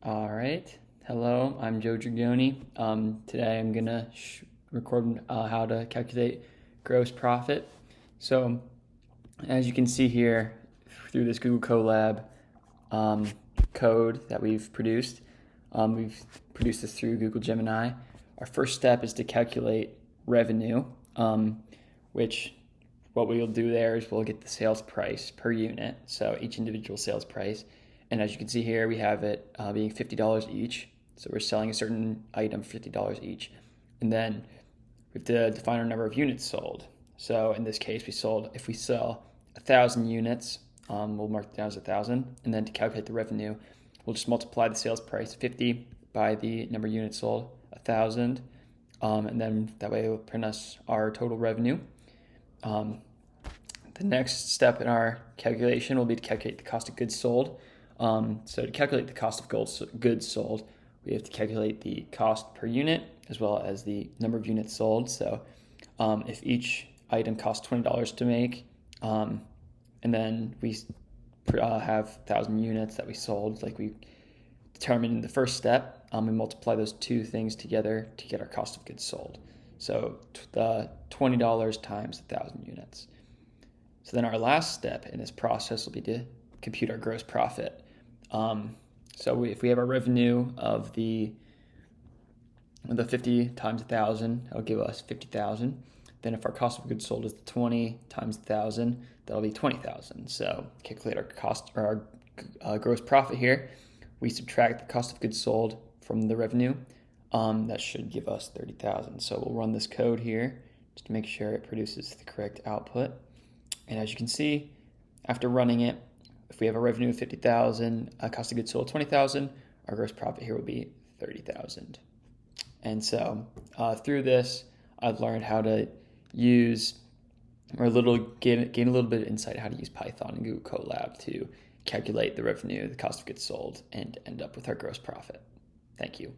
All right. Hello, I'm Joe Dragoni. Today I'm going to record how to calculate gross profit. So, as you can see here through this Google Colab code that we've produced this through Google Gemini. Our first step is to calculate revenue, which what we'll do there is we'll get the sales price per unit, so each individual sales price. And as you can see here, we have it being $50 each. So we're selling a certain item for $50 each. And then we have to define our number of units sold. So in this case, if we sell 1,000 units, we'll mark it down as 1,000. And then to calculate the revenue, we'll just multiply the sales price 50 by the number of units sold, 1,000. And then that way it will print us our total revenue. The next step in our calculation will be to calculate the cost of goods sold. So to calculate the cost of goods sold, we have to calculate the cost per unit as well as the number of units sold. So if each item costs $20 to make, and then we have 1,000 units that we sold, like we determined in the first step, we multiply those two things together to get our cost of goods sold. So the $20 times 1,000 units. So then our last step in this process will be to compute our gross profit. If we have our revenue of the 50 times 1,000, that'll give us 50,000. Then if our cost of goods sold is the 20 times 1,000, that'll be 20,000. So calculate our cost or our gross profit here. We subtract the cost of goods sold from the revenue. That should give us 30,000. So we'll run this code here just to make sure it produces the correct output. And as you can see, after running it, if we have a revenue of 50,000, a cost of goods sold 20,000, our gross profit here will be 30,000. And so through this, I've learned how to use gain a little bit of insight how to use Python and Google Colab to calculate the revenue, the cost of goods sold, and end up with our gross profit. Thank you.